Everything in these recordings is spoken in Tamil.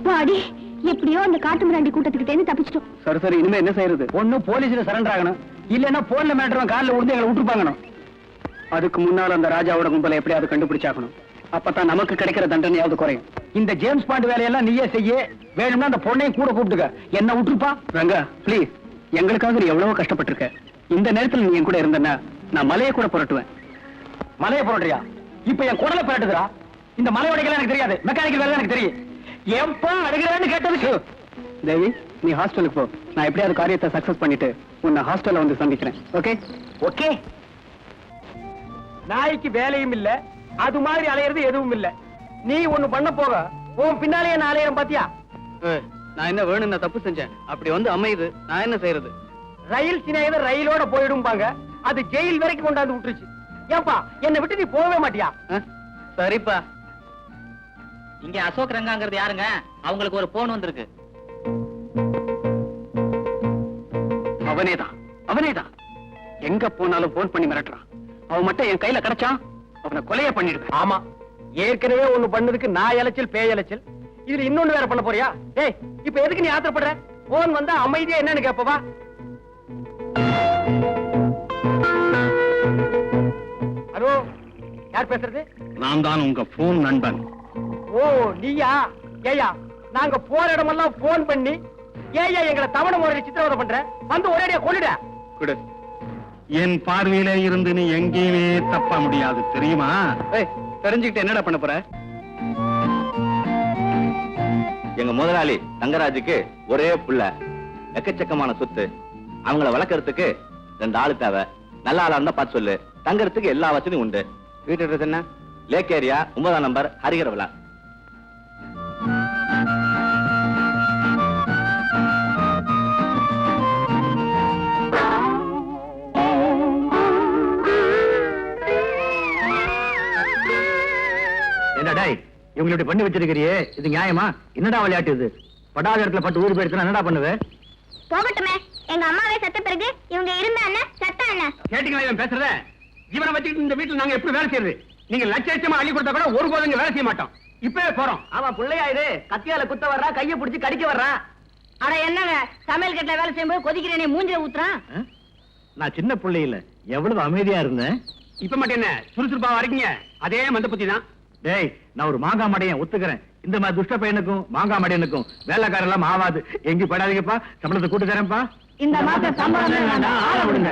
அப்பாடி, எப்படியோ அந்த காட்டு மிராண்டி கூட்டத்துக்கிட்டே தப்பிச்சிட்டோம். சரி சரி, இனிமே என்ன செய்யறது? ஒண்ணு போலீஸ்ல சரண்டர் ஆகணும், இல்லன்னா போன்ல மேட்டரும் காலில் விழுந்து எங்களை விட்டுருப்பாங்கணும். அதுக்கு முன்னால் அந்த ராஜாவோட கும்பலை எப்படியாவது கண்டுபிடிச்சாக்கணும். அப்பதான் நமக்கு கிடைக்கிற தண்டனையாவது குறையும். இந்த ஜேம்ஸ் பாண்ட் வேலையெல்லாம் நீயே செய்ய, வேணும்னா அந்த பொண்ணையும் கூட கூப்பிட்டுக்க, என்ன விட்டுருப்பா. ரங்கா பிளீஸ், எங்களுக்காக நீ எவ்வளவோ கஷ்டப்பட்டிருக்க. இந்த நேரத்தில் நீ என் கூட இருந்தனா நான் மலையை கூட புரட்டுவேன். மலையை புரட்டுறியா? இப்ப என் குடலை புரட்டுதுரா. இந்த மலை உடைக்கலாம் எனக்கு தெரியாது, மெக்கானிக்கல் வேலை எனக்கு தெரியும். ஏன்பா அழுகிறான்னு கேட்டதுக்கு. தேவி, நீ ஹாஸ்டலுக்கு போ. நான் எப்படியாவது காரியத்தை சக்சஸ் பண்ணிட்டு உன்னை ஹாஸ்டல்ல வந்து சந்திக்கிறேன். Okay okay. நாய்க்கு வேலையும் இல்ல, அது மாதிரி அலையிறது எதுவும் இல்ல. நீ ஒண்ணு பண்ண போக உன் பின்னாலேயே நான் அலையிறேன் பாத்தியா? நான் என்ன வேணும், நான் தப்பு செஞ்சேன், அப்படி வந்து அமையுது, நான் என்ன செய்யறது? ரயில் சினையத ரயிலோட போயிடும்பாங்க, அது ஜெயில் வரைக்கும் கொண்டாந்து விட்டுருச்சு. ஏன்பா என்னை விட்டு நீ போகவே மாட்டியா? சரிப்பா. இங்க அசோக் ரங்காங்கிறது யாருங்க? அவங்களுக்கு ஒரு போன் வந்திருக்கு. அவனேதான் அவனேதான், எங்க போனாலும் போன் பண்ணி மிரட்டுறான். அவன் மட்டும் என் கையில கிடைச்சான், அவனை கொலைய பண்ணிடுவேன். ஆமா, ஏற்கனவே ஒண்ணு பண்ணதுக்கு நான் இலைச்சல் பேய் இலைச்சல், இதுல இன்னொன்னு வேற பண்ண போறியா? டேய், இப்ப எதுக்கு நீ ஆத்திரப்படுற? போன் வந்தா அமைதியா என்னன்னு கேப்பவா? ஹலோ, யார் பேசுறது? நான் தான் உங்க போன் நண்பன். ஓ நீயா? ஏயா, நாங்க போற இடமெல்லாம் போன் பண்ணி ஏயா எங்களை தவணை முறையில் சித்திரவதை பண்ற? வந்து ஒரேடியா கொள்ளுட. குடு. என் பார்வையில இருந்து நீ எங்கேயுமே தப்ப முடியாது, தெரியுமா? தெரிஞ்சுக்கிட்டு என்னடா பண்ண போற? எங்க முதலாளி தங்கராஜுக்கு ஒரே புள்ள, எக்கச்சக்கமான சொத்து. அவங்கள வளர்க்கறதுக்கு 2 ஆளு தேவை. நல்ல ஆளா இருந்தா பார்த்து சொல்லு. தங்கறதுக்கு எல்லா வசதியும் உண்டு. வீட்டு அட்ரஸ் என்ன? லேக் ஏரியா 9ஆம் நம்பர், ஹரிகர விழா. என்னடா இவங்களை பண்ணி வச்சிருக்கிறியே, இது நியாயமா? என்னடா விளையாட்டு இது? படாத இடத்துல பட்டு ஊர் போயிடுச்சுன்னா என்னடா பண்ணுவ? போகட்டுமே, எங்க அம்மாவே செத்த பிறகு இவங்க இருந்தா என்ன, சத்தா என்ன? கேட்டீங்களா இவன் பேசுறத? இவனை வச்சுக்கிட்டு இந்த வீட்டுல நாங்க எப்படி வேலை செய்யறது? நீங்க லட்சமா அள்ளி கொடுத்தா கூட ஒரு போதும் வேலை செய்ய மாட்டோம். இப்பவே போறோம். அவன் பிள்ளையா இது, கத்தியால குத்த வர்றா, கைய பிடிச்சு கடிக்க வர்றா. அட என்னங்க, சமையல் கட்டில வேலை செய்யும்போது கொதிக்கிறேனே மூஞ்சில ஊத்துறான். நான் சின்ன பிள்ளை இல்ல, எவ்வளவு அமைதியா இருந்தேன். இப்ப மட்டும் என்ன சுறுசுறுப்பா வரீங்க? அதே மந்த புத்தி தான். டேய், நான் ஒரு மாங்கா மடையன் ஒத்துக்கிறேன். இந்த மாதிரி துஷ்ட பையனுக்கும் மாங்கா மடையனுக்கும் வேலைக்காரர் எல்லாம் ஆவாது. எங்க படாதீங்கப்பா, சம்பளத்தை கூட்டு தரேன்ப்பா. இந்த மாசம் சம்பளம் வேண்டாம், ஆள விடுங்க.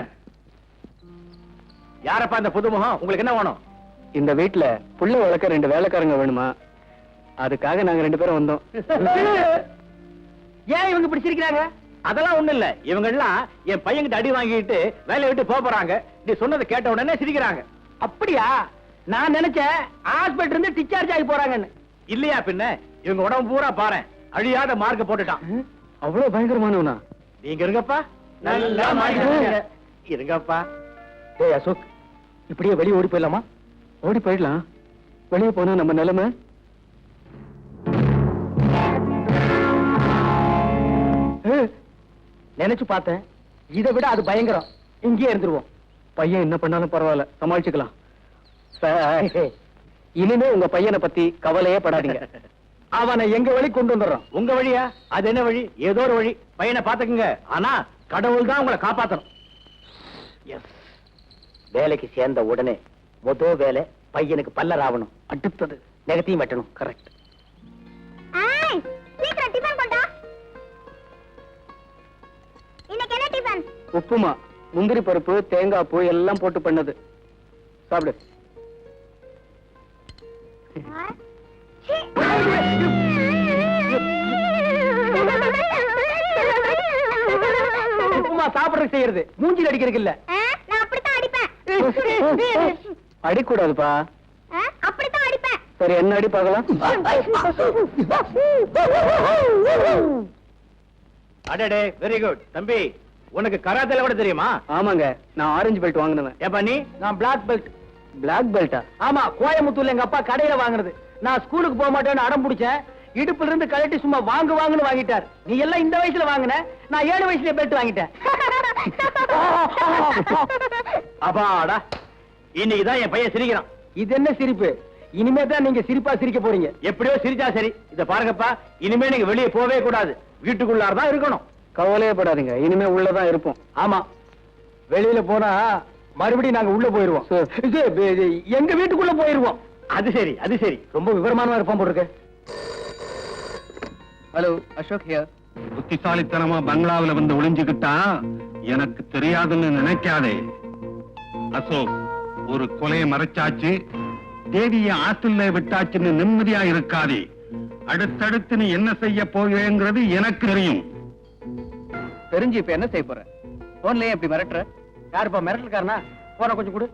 யாரப்பா இந்த புதுமுகம்? உங்களுக்கு என்ன வேணும்? இந்த வீட்டுல புள்ள வளர்க்க 2 வேலைக்காரங்க வேணுமா? அதுக்காக நாங்க 2 பேரும் வந்தோம். ஏன் இவங்க பிடிச்சிருக்கிறாங்க? அதெல்லாம் ஒண்ணு இல்ல, இவங்க எல்லாம் என் பையன்கிட்ட அடி வாங்கிட்டு வேலையை விட்டு போறாங்க. நீ சொன்னதை கேட்ட உடனே சிரிக்கிறாங்க. அப்படியா? நான் நினைச்சேன் ஹாஸ்பிட்டல் இருந்து டிஸ்சார்ஜ் ஆகி போறாங்கன்னு. இல்லையா பின்ன, இவங்க உடம்பு பூரா பாரு, அழியாத மார்க்க போட்டுட்டான். அவ்வளவு பயங்கரமானவனா? நீங்க இருங்கப்பா, நல்லா இருங்கப்பா. டேய் அசோக், இப்படியே வெளியே ஓடி போயிடலாமா? ஓடி போயிடலாம். வெளியே போனா நம்ம நிலைமை. நினைச்சு பார்த்தேன், இதை விட அது பயங்கரம். இங்கேயே இருந்துருவோம். பையன் என்ன பண்ணாலும் பரவாயில்ல, சமாளிச்சுக்கலாம். இனிமே உங்க பையனை பத்தி கவலையே படாதீங்க. அவனை எங்க வழி கொண்டு வந்துடுறோம். உங்க வழியா? அது என்ன வழி? ஏதோ ஒரு வழி. பையனை பாத்துக்குங்க, ஆனா கடவுள் தான் உங்களை காப்பாத்தணும். வேலைக்கு சேர்ந்த உடனே முதல் வேலை பையனுக்கு பல்ல ராவணும். அடுத்தது நெகத்தையும் வெட்டணும். கரெக்ட். சீக்கிரம் டிபன் கொண்டா. இன்னைக்கு என்ன டிபன்? உப்புமா, முந்திரி பருப்பு, தேங்காய் பூ எல்லாம் போட்டு பண்ணது. சாப்பிடு. உப்புமா சாப்பிடுறது செய்யறது, மூஞ்சில் அடிக்கிறது இல்ல. நான் அப்படித்தான் அடிப்பேன். அடிக்கூடாதுப்பா. அப்படித்தான் அடிப்பேன். சரி, என்ன அடி பார்க்கலாம். அடடே, வெரி குட் தம்பி. உனக்கு கராத்தேல கூட தெரியுமா? ஆமாங்க, நான் ஆரஞ்சு பெல்ட் வாங்கினவன். ஏப்பா நீ? நான் பிளாக் பெல்ட். பிளாக் பெல்ட்டா? ஆமா, கோயம்புத்தூர்ல எங்க அப்பா கடையில வாங்குறது. நான் ஸ்கூலுக்கு போக மாட்டேன்னு அடம் பிடிச்சேன். இடுப்புல இருந்து கழட்டி சும்மா வாங்குன்னு வாங்கிட்டார். நீ எல்லாம் இந்த வயசுல வாங்கின, நான் 7 வயசுல பெல்ட் வாங்கிட்டேன். அப்பாடா, இன்னைக்குதான் என் பையன் சிரிக்கிறான். இது என்ன சிரிப்பு? இனிமே தான் நீங்க சிரிப்பா சிரிக்க போறீங்க. எப்படியோ சிரிச்சா சரி. இத பாருங்கப்பா, இனிமே நீங்க வெளியே போவே கூடாது, வீட்டுக்குள்ளாரதான் இருக்கணும். கவலையப்படாதீங்க, இனிமே உள்ளதான் இருப்போம். ஆமா, வெளியில போனா மறுபடியும் நாங்க உள்ள போயிருவோம். எங்க வீட்டுக்குள்ள போயிருவோம். அது சரி, அது சரி. ரொம்ப விவரமானவா இருப்போம் போட்டுருக்கு. Hello, Ashok here. புத்திசாலித்தனமா பங்களாவில வந்து ஒளிஞ்சுக்கிட்டா எனக்கு தெரியாதுன்னு நினைக்காதே. அசோக், ஒரு கொலையை மறைச்சாச்சு, தேவிய ஆத்துல விட்டாச்சுன்னு நிம்மதியா இருக்காதே. அடுத்தடுத்து நீ என்ன செய்ய போகிறேங்கிறது எனக்கு தெரியும். தெரிஞ்சு இப்ப என்ன செய்ய போற? போன்லயே எப்படி மிரட்டுற? யாருப்பா மிரட்டல்காரனா? போன கொஞ்சம் கொடு.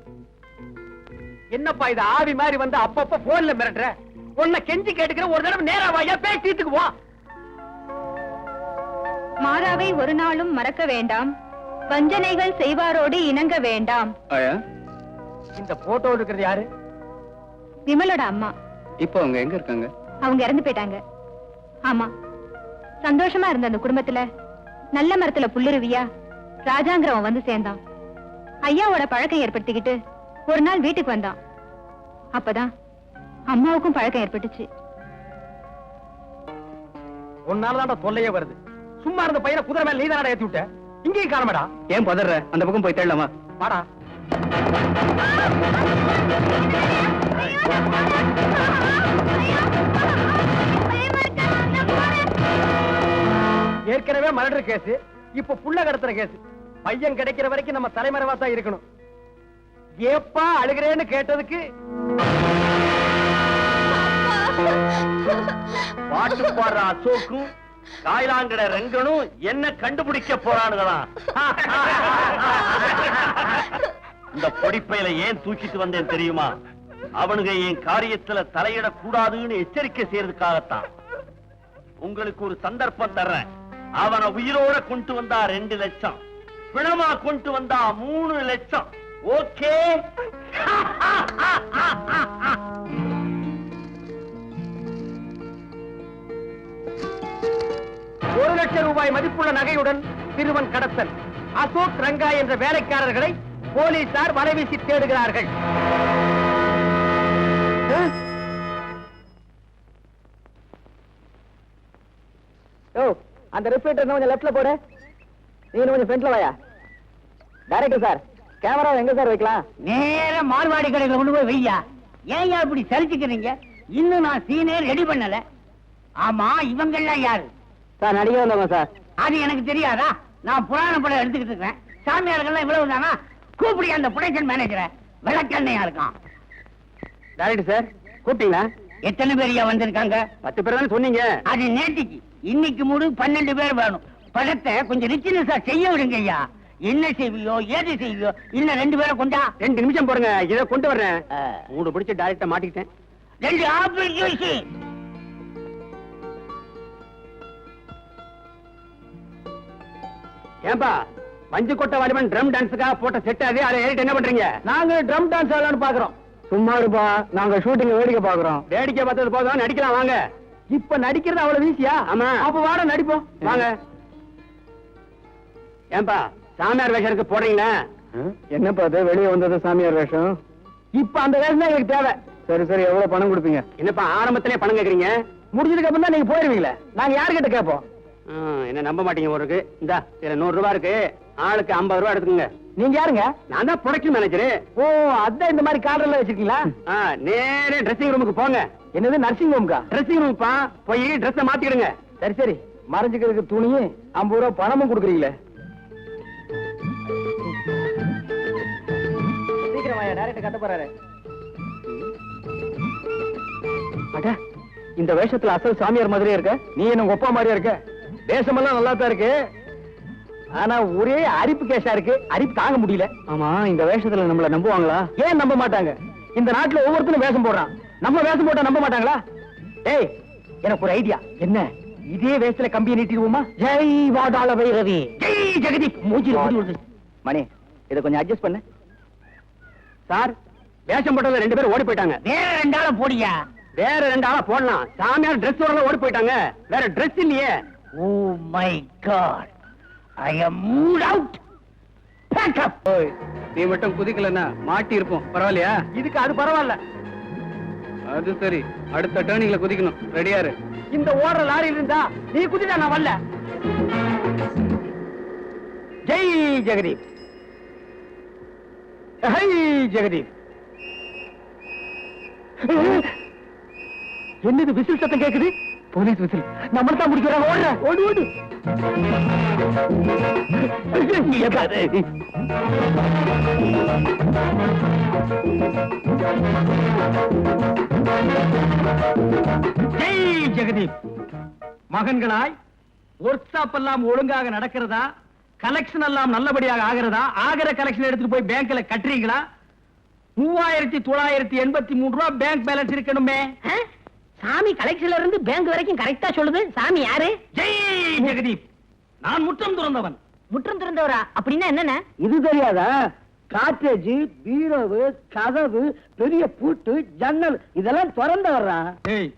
என்னப்பா இது ஆவி மாதிரி வந்து அப்பப்ப போன்ல மிரட்டுற? உன்னை கெஞ்சி கேட்டுக்கிற, ஒரு தடவை நேரா வாயா, பேசிட்டுக்கு வா. மாறாவை ஒரு நாளும் மறக்க வேண்டாம், வஞ்சனைகள் செய்வாரோடு இணங்க வேண்டாம். இந்த போட்டோ இருக்கிறது யாரு? விமலோட அம்மா. இப்போ அவங்க எங்க இருக்காங்க? அவங்க இறந்து போயிட்டாங்க. ஆமா, சந்தோஷமா இருந்த அந்த குடும்பத்துல நல்ல மரத்துல புல்லுருவியா ராஜாங்கிறவன் வந்து சேர்ந்தான். ஐயாவோட பழக்கம் ஏற்படுத்திக்கிட்டு ஒரு நாள் வீட்டுக்கு வந்தான். அப்பதான் அம்மாவுக்கும் பழக்கம் ஏற்பட்டுச்சு. உன்னாலதான் தொல்லையே வருது. சும்மா இருந்த பையனை குதிரை மேல நீதானடா ஏத்தி விட்ட. இங்கேயும் காணமாடா. ஏன் பதற? அந்த பக்கம் போய் தேடலாமா? வாடா. ஏற்கனவே மர்டர் கேஸ், இப்ப புள்ள கடத்துற கேஸ். பையன் கிடைக்கிற வரைக்கும் நம்ம தலைமறைவா தான் இருக்கணும். ஏப்பா அழுகிறேன்னு கேட்டதுக்கு பாட்டு பாடுற அசோக்கும் காயிலாங்கட ரெங்கனும் என்ன கண்டுபிடிக்க போறானுங்களா? இந்த பொடிப்பையில ஏன் தூக்கிட்டு வந்தேன் தெரியுமா? அவனுங்க என் காரியத்துல தலையிடக்கூடாதுன்னு எச்சரிக்கை செய்யறதுக்காகத்தான். உங்களுக்கு ஒரு சந்தர்ப்பம் தர்றேன். அவனை உயிரோட கொண்டு வந்தா 2 லட்சம், பிணமா கொண்டு வந்தா 3 லட்சம். ஓகே? ஒரு லட்சம் ரூபாய் மதிப்புள்ள நகையுடன் சிறுவன் கடத்தல். அசோக் ரங்கா என்ற வேலைக்காரர்களை போலீசார் வலைவீசி தேடுகிறார்கள். அந்த ரிஃப்ளெக்டர் கொஞ்சம் லெஃப்ட்ல போடு. நீ கொஞ்சம் ஃப்ரண்ட்ல வாயா. டைரக்டர் சார், கேமரா எங்க சார் வைக்கலாம்? நேர மார்வாடி கடையில கொண்டு போய் வையா. ஏன் இப்படி சரிச்சுக்கிறீங்க? இன்னும் நான் சீனே ரெடி பண்ணல. ஆமா, இவங்க எல்லாம் யாரு? சார், நடிகை வந்தவங்க சார். அது எனக்கு தெரியாதா? நான் புராண படம் எடுத்துக்கிட்டு இருக்கேன். சாமியார்கள்லாம் இவ்வளவு தானா? கூப்பிடி அந்த ப்ரொடக்ஷன் மேனேஜரை. விளக்கண்ணையா இருக்கான். டைரக்டர் சார், கூப்பிட்டீங்களா? எத்தனை பேர் வந்திருக்காங்க? 10 பேர் தானே சொன்னீங்க. அது நேற்றுக்கு. இன்னைக்கு முழு 12 பேர் வேணும். படத்தை கொஞ்சம் ரிச்சினஸா செய்ய விடுங்க ஐயா. என்ன செய்வியோ, ஏது செய்வியோ, இன்னும் 2 பேரை கொண்டா. 2 நிமிஷம் போடுங்க, இதை கொண்டு வர்றேன். 3 பிடிச்சு டைரக்டா மாட்டிக்கிட்டேன். 2 ஆப்பிள் ஜூஸ். ஏன்பா, மஞ்சு கொட்டை வாலிபன் ட்ரம் டான்ஸுக்காக போட்ட செட் அது, அதை ஏறிட்டு என்ன பண்றீங்க? நாங்க ட்ரம் டான்ஸ் ஆடலாம்னு பாக்குறோம். சும்மா இருப்பா, நாங்க ஷூட்டிங் வேடிக்கை பாக்குறோம். வேடிக்கை பார்த்தது போதும், நடிக்கலாம் வாங்க. இப்ப நடிக்கிறது அவ்வளவு ஈஸியா? ஆமா. அப்ப வாட நடிப்போம் வாங்க. ஏன்பா, சாமியார் வேஷத்துக்கு போடுறீங்களா? என்னப்பா அது வெளியே வந்தது சாமியார் வேஷம்? இப்ப அந்த வேஷம் தான் எங்களுக்கு தேவை. சரி சரி, எவ்வளவு பணம் கொடுப்பீங்க? என்னப்பா ஆரம்பத்திலே பணம் கேக்குறீங்க? முடிஞ்சதுக்கு அப்புறம் தான் நீங்க போயிருவீங்களே, நாங்க யாருக்கிட்ட கேட்போம்? என்ன நம்ப மாட்டீங்க ஒரு. இந்த இதுல 100 ரூபாய் இருக்கு, ஆளுக்கு 50 ரூபாய் எடுத்துக்கங்க. நீங்க யாருங்க? நான் தான் ப்ரொடக்ஷன் மேனேஜர். ஓ, அதான் இந்த மாதிரி கார்டர்ல வச்சிருக்கீங்களா? நேரே ட்ரெஸ்ஸிங் ரூமுக்கு போங்க. என்னது நர்சிங் ரூமுக்கா? ட்ரெஸ்ஸிங் ரூம்ப்பா, போய் ட்ரெஸ் மாத்திடுங்க. சரி சரி, மறைஞ்சுக்கிறதுக்கு துணியும் 50 ரூபாய் பணமும் கொடுக்குறீங்களே. சீக்கிரம் வாயா, டைரக்டர் கட்ட போறாரு. அட, இந்த வேஷத்துல அசல் சாமியார் மாதிரியே இருக்க. நீ என்ன ஒப்பா மாதிரியா இருக்க? வேஷமெல்லாம் நல்லா தான் இருக்கு, ஆனா ஒரே அரிப்பு கேஷா இருக்கு. அரிப்பு தாங்க முடியல. ஆமா, இந்த வேஷத்துல நம்மள நம்புவாங்களா? ஏன் நம்ப மாட்டாங்க? இந்த நாட்டுல ஒவ்வொருத்தரும் வேஷம் போடுறான். நம்ம வேஷம் போட்டா நம்ப மாட்டாங்களா? டேய், எனக்கு ஒரு ஐடியா. என்ன? இதே வேஷத்துல கம்பியை நீட்டிடுவோமா? ஜெய் வாடாள வைரவி, ஜெய் ஜெகதீப். மூஞ்சி மணி, இதை கொஞ்சம் அட்ஜஸ்ட் பண்ணு. சார், வேஷம் போட்டதுல 2 பேர் ஓடி போயிட்டாங்க. வேற 2 ஆளை போடியா. வேற 2 ஆளா போடலாம். சாமியார் டிரெஸ் ஓடல ஓடி போயிட்டாங்க. வேற டிரெஸ் இல்லையே. Oh my god, I am mood out. Pack up. நீ மட்டும் குதிக்கலன்னா மாட்டி இருப்போம். பரவாயில்லையா? இதுக்கு அது பரவாயில்ல. அது சரி, அடுத்த டேர்னிங்ல குதிக்கணும். ரெடியாரு. இந்த ஓடுற லாரியில இருந்தா நீ குதிடா, நான் வரல. ஜெய் ஜெகதீப், ஹை ஜெகதீப். என்னது விசில் சத்தம் கேக்குது? Police whistle. நம்ம தான் முடிக்கிறாங்க. ஓடுற, ஓடு ஓடு. ஜெய் ஜெகதீப். மகன்களாய், ஒர்க் ஷாப் எல்லாம் ஒழுங்காக நடக்கிறதா? கலெக்ஷன் எல்லாம் நல்லபடியாக ஆகிறதா? ஆகிற கலெக்ஷன் எடுத்துட்டு போய் பேங்க்ல கட்டுறீங்களா? 3983 ரூபாய் பேங்க் பேலன்ஸ் இருக்கணுமே. சாமி கலெக்ஷன்ல இருந்து பேங்க் வரைக்கும் கரெக்டா சொல்லுது. சாமி யாரு? ஜெய் ஜெகதீப். நான் முற்றம் துறந்தவன். முற்றம் திறந்தவரா? அப்படின்னா என்னென்ன? இது தெரியாதா? காட்டேஜ், பீரோவு, கதவு, பெரிய பூட்டு, ஜன்னல் இதெல்லாம் திறந்தவரா? ஏய்,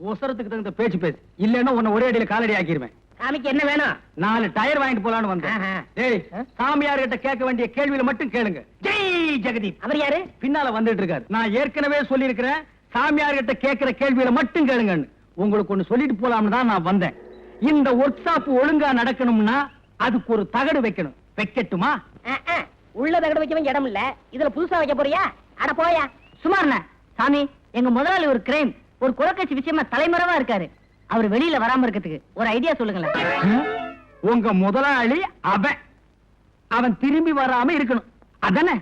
ஒசரத்துக்கு தகுந்த பேச்சு பேசு, இல்லன்னா உன்னை ஒரே அடியில காலடி ஆக்கிடுவேன். சாமிக்கு என்ன வேணும்? 4 டயர் வாங்கிட்டு போலான்னு வந்தேன். ஏய், சாமியார் கிட்ட கேட்க வேண்டிய கேள்வியில மட்டும் கேளுங்க. ஜெய் ஜெகதீப். அவர் யாரு? பின்னால வந்துட்டு இருக்காரு. நான் ஏற்கனவே சொல்லி இருக்கிறேன், சாமியார் கிட்ட கேட்கிற கேள்வியில மட்டும் கேளுங்கன்னு. உங்களுக்கு ஒண்ணு சொல்லிட்டு போலாம்னு தான் நான் வந்தேன். இந்த ஒர்க் ஷாப் ஒழுங்கா நடக்கணும்னா அதுக்கு ஒரு தகடு வைக்கணும். வைக்கட்டுமா? உள்ள தகடு வைக்கவும் இடம் இல்ல, இதுல புதுசா வைக்க போறியா? அட போயா. சுமார்ண்ண சாமி, எங்க முதலாளி ஒரு கிரைம், ஒரு குலக்கட்சி விஷயமா தலைமறைவா இருக்காரு. அவர் வெளியில வராம இருக்கிறதுக்கு ஒரு ஐடியா சொல்லுங்களேன். உங்க முதலாளி அவன் திரும்பி வராம இருக்கணும், அதானே?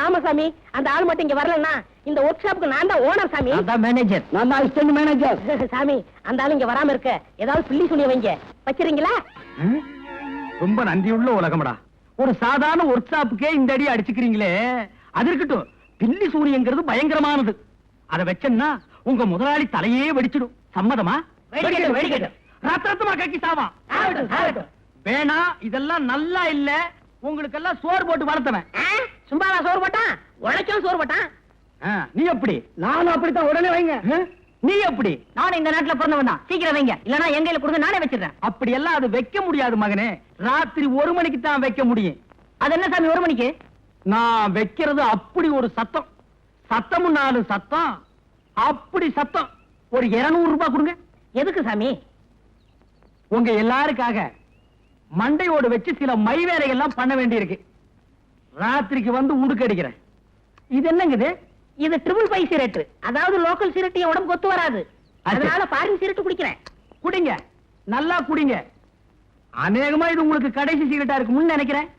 ஆமா சாமி, அந்த ஆள் மட்டும் இங்க வரலன்னா இந்த ஒர்க் ஷாப்புக்கு நான் தான் ஓனர் சாமி. அதான் மேனேஜர். நான் தான் அசிஸ்டன்ட் மேனேஜர். சாமி, அந்த ஆள் இங்க வராம இருக்க ஏதாவது பில்லி சொல்லி வைங்க. வச்சிருங்களா? ரொம்ப நன்றியுள்ள உலகமடா. ஒரு சாதாரண ஒர்க் ஷாப்புக்கே இந்த அடி அடிச்சுக்கிறீங்களே, அது இருக்கட்டும். பில்லி சூரியங்கிறது பயங்கரமானது. அதை வச்சேன்னா உங்க முதலாளி தலையே வெடிச்சிடும். சம்மதமா? ரத்தமா கக்கி சாவா. வேணா, இதெல்லாம் நல்லா இல்ல. உங்களுக்கு எல்லாம் சோறு போட்டு வளர்த்தவன். சும்மாவா சோறு போட்டான்? உழைச்சும் சோறு போட்டான். நீ எப்படி? நானும் அப்படித்தான். உடனே வைங்க. நீ எப்படி? நானும் இந்த நாட்டுல பிறந்தவன் தான். சீக்கிரம் வைங்க, இல்லன்னா எங்க கையில கொடுங்க, நானே வச்சிடுறேன். அப்படி எல்லாம் அது வைக்க முடியாது மகனே. ராத்திரி 1 மணிக்கு தான் வைக்க முடியும். அது என்ன சாமி 1 மணிக்கு? நான் வைக்கிறது அப்படி ஒரு சத்தம். சத்தமும் 4 சத்தம். அப்படி சத்தம். ஒரு 200 ரூபாய் கொடுங்க. எதுக்கு சாமி? உங்க எல்லாருக்காக மண்டையோடு வச்சு சில மை வேலைகள்லாம் பண்ண வேண்டி இருக்கு. ராத்திரிக்கு வந்து உடுக்கு அடிக்கிறேன். இது என்னங்குது? இது ட்ரிபிள் 5 சிகரெட். அதாவது லோக்கல் சிகரெட் என் உடம்பு கொத்து வராது. அதனால ஃபாரின் சிகரெட் குடிக்கிறேன். குடிங்க, நல்லா குடிங்க. அநேகமா இது உங்களுக்கு கடைசி சிகரெட்டா இருக்கும்னு நினைக்கிறேன்.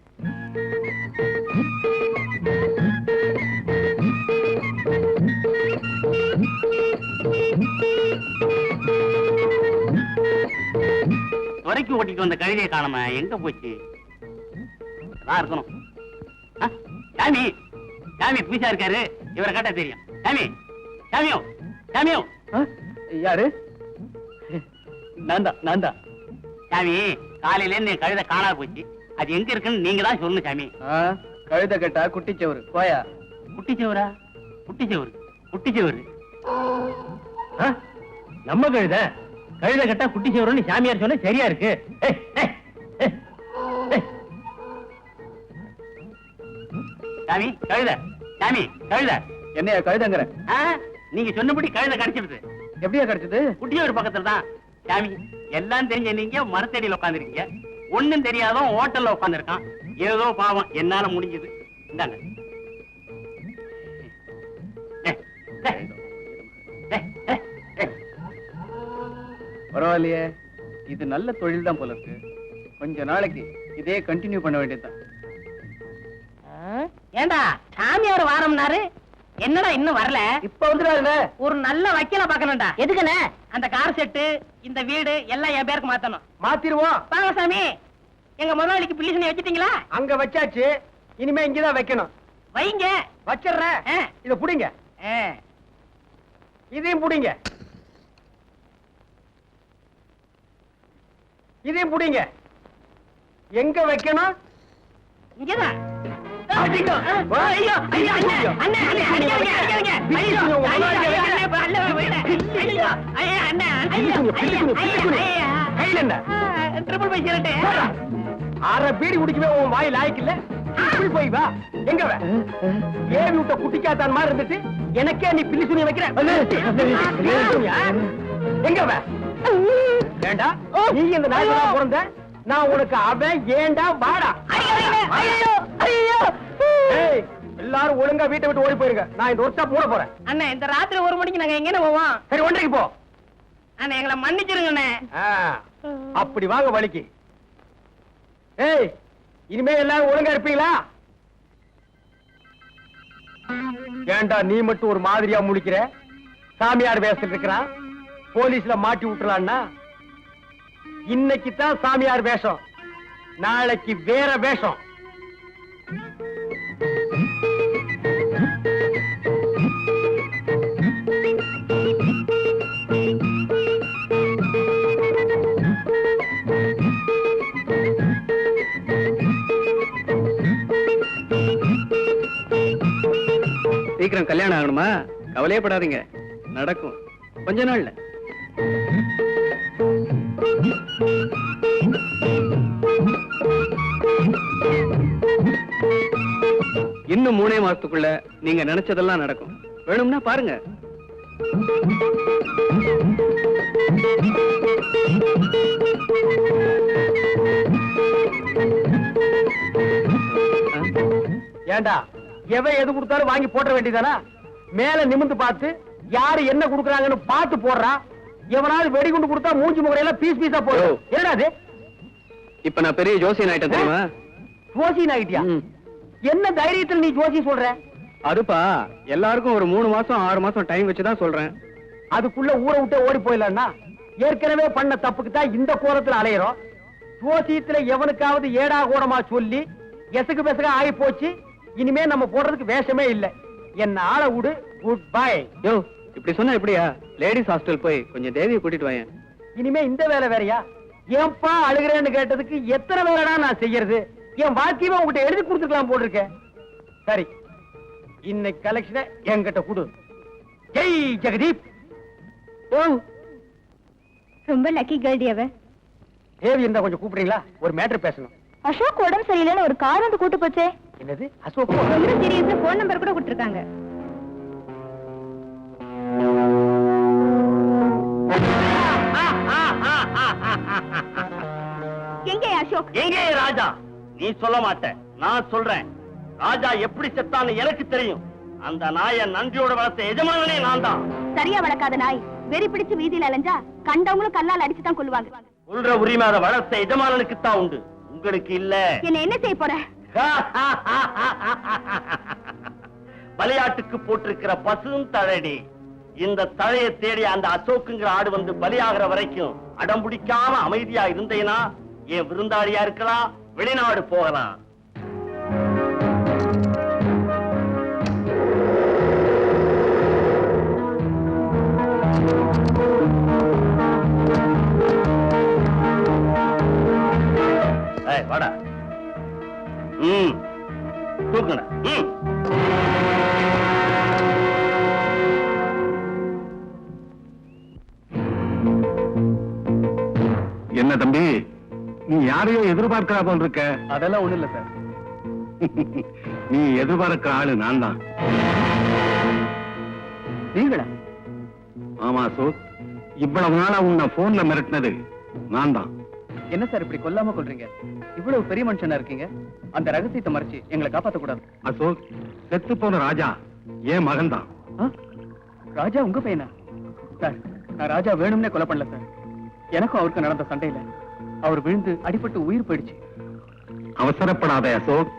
துறைக்கு ஓட்டிட்டு வந்த கழுதையை காணாம எங்க போச்சு? இருக்கணும். சாமி, சாமி புதுசா இருக்காரு, இவரை கேட்டா தெரியும். சாமி, சாமியோ, சாமியோ. யாரு? நான் தான். சாமி, காலையில இருந்து கழுதை காணாம போச்சு. அது எங்க இருக்குன்னு நீங்க தான் சொல்லணும் சாமி. கழுத கட்டா குட்டிச்சவரு போயா. குட்டிச்சவரா? குட்டிச்சவரு, குட்டிச்சவரு. நம்ம கழுத கட்டா குட்டிச்சவருன்னு சாமியார் சொன்ன சரியா இருக்கு. சாமி, கழுத. சாமி, கழுத. என்னையா கழுதங்கிற? நீங்க சொன்னபடி கழுத கிடைச்சிருது. எப்படியா கிடைச்சது? குட்டிச்சவர் பக்கத்துல தான். சாமி, எல்லாம் தெரிஞ்ச நீங்க மரத்தடியில் உட்காந்துருக்கீங்க. ஒண்ணும் தெரியாதவன் ஹோட்டல்ல உட்கார்ந்து இருக்கான். ஏதோ பாவம், என்னால முடிஞ்சது. இந்தாங்க. பரவாயில்லையே, இது நல்ல தொழில் தான் போல இருக்கு. கொஞ்ச நாளைக்கு இதே கண்டினியூ பண்ண வேண்டியதுதான். ஏண்டா சாமியார் வாரம்னாரு, என்னடா இன்னும் வரல? இப்ப வந்துடாதுல. ஒரு நல்ல வக்கீல பாக்கணும்டா. எதுக்குண்ணே? அந்த கார் செட்டு, இந்த வீடு எல்லாம் என் பேருக்கு மாத்தணும். மாத்திருவோம். பாங்க சாமி, எங்க முதலாளிக்கு பில்லி சொல்லி வச்சிட்டீங்களா? அங்க வச்சாச்சு, இனிமே இங்கதான் வைக்கணும். வைங்க. வச்சிடுறேன். இத புடிங்க. இதையும் புடிங்க. இதையும் புடிங்க. எங்க வைக்கணும்? இங்கதான். அடிங்க. ஐயோ, ஐயோ, அண்ணே, அண்ணே, அண்ணே, அடிக்காதீங்க, அடிக்காதீங்க. ஐயோ, ஐயோ, ஐயோ, ஐயோ, அண்ணே, ஐயோ, கையில என்ன? Triple 5 cigarette. அரை பீடி குடிக்கவே உன் வாய் லாய்க்கு இல்ல. இப்படி போய் வா. எங்க வா? ஏவி விட்ட குட்டிக்காத்தான் மாதிரி இருந்துட்டு எனக்கே நீ பில்லி சுனி வைக்கிற. எங்க வா? ஏண்டா நீ இந்த நாய்க்கு பிறந்த, நான் உனக்கு அவன். ஏண்டா வாடா. ஏய், எல்லாரும் ஒழுங்கா வீட்டை விட்டு ஓடி போயிருங்க. நான் இந்த ஒர்க் ஷாப் மூட போறேன். அண்ணே இந்த ராத்திரி 1 மணிக்கு நாங்க எங்க போவோம்? சரி, 1:30 போ. அண்ணே எங்களை மன்னிச்சிருங்க அண்ணே. அப்படி வாங்க வலிக்கு. ஏய், இனிமே எல்லாரும் ஒழுங்கா இருப்பீங்களா? ஏண்டா நீ மட்டும் ஒரு மாதிரியா முழிக்கிற? சாமியார் வேஷத்தில் இருக்கிறான், போலீஸ்ல மாட்டி விட்டுலான்னா? இன்னைக்கு தான் சாமியார் வேஷம், நாளைக்கு வேற வேஷம். சீக்கிரம் கல்யாணம் ஆகணுமா? கவலையே படாதீங்க, நடக்கும் கொஞ்ச நாள்ல. இன்னும் 3 மாசத்துக்குள்ள நீங்க நினைச்சதெல்லாம் நடக்கும். வேணும்னா பாருங்க. ஏண்டா எவன் எது கொடுத்தாலும் வாங்கி போட வேண்டியதானா? மேல நிமிந்து பார்த்து யாரு என்ன கொடுக்கறாங்கன்னு பார்த்து போடுறா. எவனாவது வெடிகுண்டு கொடுத்தா மூஞ்சி முகரையெல்லாம் பீஸ் பீஸா போடும். என்னடா அது? இப்ப நான் பெரிய ஜோசியன் ஆயிட்டேன் தெரியுமா? ஜோசியன் ஆயிட்டியா? என்ன தைரியத்தில் நீ ஜோசி சொல்ற? அதுப்பா, எல்லாருக்கும் ஒரு 3 மாசம் 6 மாசம் டைம் வச்சுதான் சொல்றேன். அதுக்குள்ள ஊரை விட்டு ஓடி போயிடலாம்னா? ஏற்கனவே பண்ண தப்புக்கு தான் இந்த கோலத்துல அலையிறோம். ஜோசியத்துல எவனுக்காவது ஏடா கூடமா சொல்லி எசகு பெசக ஆகி போச்சு. இனிமே நம்ம போடுறதுக்கு வேஷமே இல்ல. என்ன ஆள விடு. Good bye. யோ, இப்படி சொன்னா எப்படியா? லேடிஸ் ஹாஸ்டல் போய் கொஞ்சம் தேவியை கூட்டிட்டு வாயேன். இனிமே இந்த வேலை வேறயா? ஏன்பா அழுகிறேன்னு கேட்டதுக்கு எத்தனை வேலைடா நான் செய்யறது? என் வாழ்க்கையவே உங்ககிட்ட எழுதி கொடுத்துக்கலாம் போட்டிருக்கேன். சரி, இன்னைக்கு கலெக்ஷனை என்கிட்ட கொடு. ஜெய் ஜெகதீப். ரொம்ப லக்கி கேர்ள் அவ. தேவி இருந்தா கொஞ்சம் கூப்பிடுறீங்களா? ஒரு மேட்டர் பேசணும். அசோக் உடம்பு சரியில்லைன்னு ஒரு கார் வந்து கூட்டு போச்சே. என்னது? அசோக் ரொம்ப சீரியஸ். போன் நம்பர் கூட கொடுத்திருக்காங்க. எங்கே அசோக்? எங்கே ராஜா? நீ சொல்ல மாட்ட, நான் சொல்றேன். ராஜா எப்படி செத்தான்னு எனக்கு தெரியும். அந்த நாயை நன்றியோட வளர்த்த எஜமானனே நான் தான். சரியா வளர்க்காத நாய் வெறி பிடிச்சு வீதியில அலைஞ்சா கண்டவங்களும் கல்லால் அடிச்சுதான் கொள்ளுவாங்க. சொல்ற உரிமை அதை வளர்த்த எஜமானனுக்கு தான் உண்டு, உங்களுக்கு இல்ல. என்ன செய்ய போற? பலியாட்டுக்கு போட்டிருக்கிற பசும் தழடி. இந்த தழையை தேடி அந்த அசோக்குங்கிற ஆடு வந்து பலியாகிற வரைக்கும் அடம்பிடிக்காம அமைதியா இருந்தேனா என் விருந்தாளியா இருக்கலாம், வெளிநாடு போகலாம். வாடா. தூக்குங்க. என்ன தம்பி, நீ யாரையோ எதிர்பார்க்கிறா போல் இருக்க? அதெல்லாம் ஒண்ணு இல்ல சார். நீ எதிர்பார்க்கிற ஆளு நான் தான். நீங்களா? ஆமா அசோக், இவ்வளவு நாளா உன்னை போன்ல மிரட்டினது நான் தான். என்ன சார் இப்படி கொல்லாம கொள்றீங்க? இவ்வளவு பெரிய மனுஷனா இருக்கீங்க, அந்த ரகசியத்தை மறைச்சு எங்களை காப்பாத்த கூடாது. அசோக், செத்து போன ராஜா ஏன் மகன் தான். ராஜா உங்க பையனா? சார், நான் ராஜா வேணும்னே கொலை பண்ணல சார். எனக்கும் அவருக்கு நடந்த சண்டையில அவர் விழுந்து அடிபட்டு உயிர் போயிடுச்சு. அவசரப்படாத அசோக்,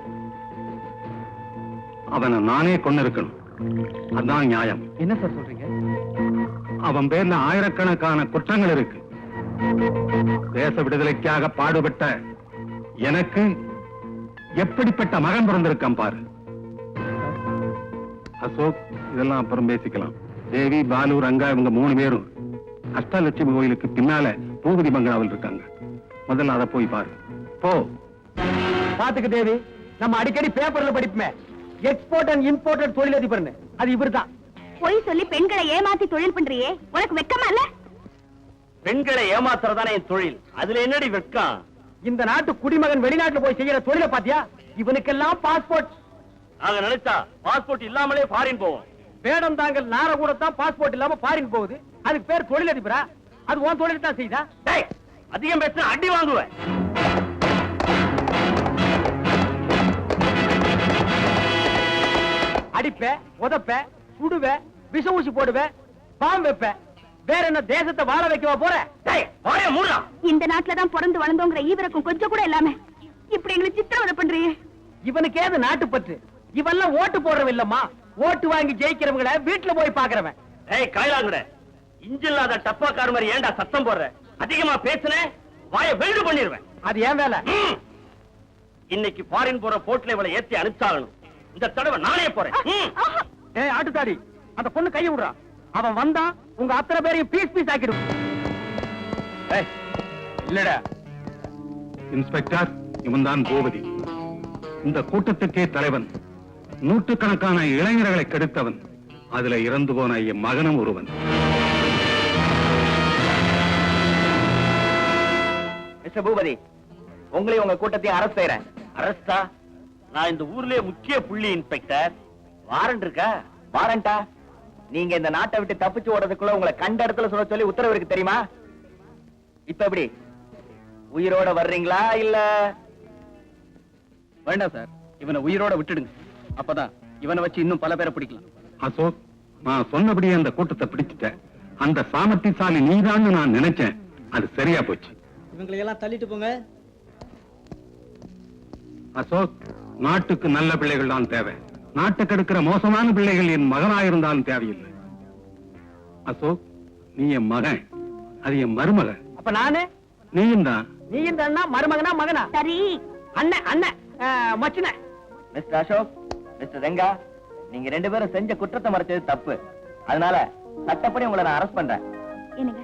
அவனை நானே கொன்னிருக்கணும். அதான் நியாயம். என்ன சார் சொல்றீங்க? அவன் பேர்ல ஆயிரக்கணக்கான குற்றங்கள் இருக்கு. தேச விடுதலைக்காக பாடுபட்ட எனக்கு எப்படிப்பட்ட மகன் பிறந்திருக்கான் பாரு. அசோக், இதெல்லாம் அப்புறம் பேசிக்கலாம். தேவி, பாலு, ரங்கா இவங்க 3 பேரும் அஷ்டலட்சுமி கோயிலுக்கு பின்னால பூபதி பங்களாவில் இருக்காங்க. முதல்ல அதை போய் பாரு. போ. பாத்துக்கு தேவி, நம்ம அடிக்கடி பேப்பர்ல படிப்புமே, எக்ஸ்போர்ட் அண்ட் இம்போர்ட் தொழிலதிபர்னு. அது இவர்தான். பொய் சொல்லி பெண்களை ஏமாத்தி தொழில் பண்றியே, உனக்கு வெக்கமா இல்ல? பெண்களை ஏமாத்துறதானே என் தொழில், அதுல என்னடி வெட்கம்? இந்த நாட்டு குடிமகன் வெளிநாட்டுல போய் செய்யற தொழிலை பாத்தியா? இவனுக்கெல்லாம் பாஸ்போர்ட். நாங்க நினைச்சா பாஸ்போர்ட் இல்லாமலே ஃபாரின் போவோம். வேடம் தாங்கள் நார கூட தான் பாஸ்போர்ட் இல்லாம ஃபாரின் போகுது. அதுக்கு பேர் தொழிலதிபரா? அது உன் தொழில் தான் செய்தா? டேய், அதிகம் பேசினா அடி வாங்குவேன். அடிப்ப, உதப்ப, சுடுவ, விஷ ஊசி போடுவ, பாம்பு வைப்ப. வேற என்ன தேசத்தை வாழ வைக்கவா போற? டேய், வாயை மூடுடா. இந்த நாட்டுல தான் பிறந்து வளர்ந்தோங்கிற ஈவரக்கும் கொஞ்சம் கூட இல்லாம இப்படி எங்களை சித்திரவதை பண்றீங்க. இவனுக்கு ஏது நாட்டு பற்று? இவெல்லாம் ஓட்டு போடுறவன் இல்லம்மா, ஓட்டு வாங்கி ஜெயிக்கிறவங்கள வீட்டுல போய் பாக்குறவன். டேய் கைலாங்குட, இஞ்சில்லாத டப்பாக்கார மாதிரி ஏன்டா சத்தம் போடுற? அதிகமா பேசுன வாயை வெல்டு பண்ணிடுவேன். அது ஏன் வேலை? இன்னைக்கு ஃபாரின் போற போட்ல இவளை ஏத்தி அனுப்பிச்சாகணும். இந்த தடவை நானே போறேன். ஏய் ஆட்டுத்தாடி, அந்த பொண்ணு கையை விடுறா. அவன் வந்தா உங்க அத்தனை பேரையும் பீஸ் பீஸ் ஆக்கிடும். இல்லடா, இன்ஸ்பெக்டர், இவன்தான் பூபதி. இந்த கூட்டத்துக்கே தலைவன். நூற்றுக்கணக்கான இளைஞர்களை கெடுத்தவன். அதுல இறந்து போன என் மகனும் ஒருவன். மிஸ்டர் பூபதி, உங்களையும் உங்க கூட்டத்தையும் அரஸ்ட் செய்யறேன். அரஸ்டா? நான் இந்த ஊர்லயே முக்கிய புள்ளி இன்ஸ்பெக்டர். வாரண்ட் இருக்கா? வாரண்டா? நீங்க இந்த நாட்டை விட்டு தப்பிச்சு ஓடுறதுக்குள்ள உங்களை கண்ட இடத்துல சொல்ல சொல்லி உத்தரவு இருக்கு தெரியுமா? இப்ப எப்படி உயிரோட வர்றீங்களா இல்ல? வேண்டாம் சார், இவனை உயிரோட விட்டுடுங்க. அப்பதான் இவனை வச்சு இன்னும் பல பேரை பிடிக்கலாம். அசோக், நான் சொன்னபடியே அந்த கூட்டத்தை பிடிச்சிட்டேன். அந்த சாமர்த்தியசாலி நீதான்னு நான் நினைச்சேன். அது சரியா போச்சு. இவங்களை எல்லாம் தள்ளிட்டு போங்க. அசோக், நாட்டுக்கு நல்ல பிள்ளைகள் தான் தேவை. நாட்டுக்கு எடுக்கிற மோசமான பிள்ளைகள் என் மகனாயிருந்தாலும் தேவையில்லை. அசோக், நீ என் மகன், அது என் மருமகன். அப்ப நானு? நீயும் தான். நீயும் தானா? மருமகனா மகனா? சரி, அண்ணன் அண்ணன் மச்சின. மிஸ்டர் அசோக், மிஸ்டர் ரெங்கா, நீங்க ரெண்டு பேரும் செஞ்ச குற்றத்தை மறைச்சது தப்பு. அதனால சட்டப்படி உங்களை நான் அரெஸ்ட் பண்றேன். என்னங்க,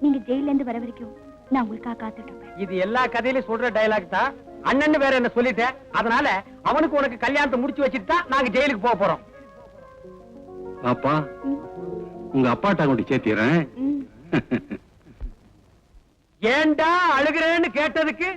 நீங்க ஜெயில இருந்து வர வரைக்கும் நான் உங்களுக்காக காத்துட்டு இருப்பேன். இது எல்லா கதையிலும் சொல்ற டயலாக் தான். அண்ணன் வேற என்ன சொல்லிட்டேன். அதனால அவனுக்கு உனக்கு கல்யாணத்தை முடிச்சு வச்சுட்டு தான் நாங்க ஜெயிலுக்கு போக போறோம். அப்பா, உங்க அப்பாட்ட கொண்டு சேர்த்திடுறேன். ஏண்டா அழுகிறேன்னு கேட்டதுக்கு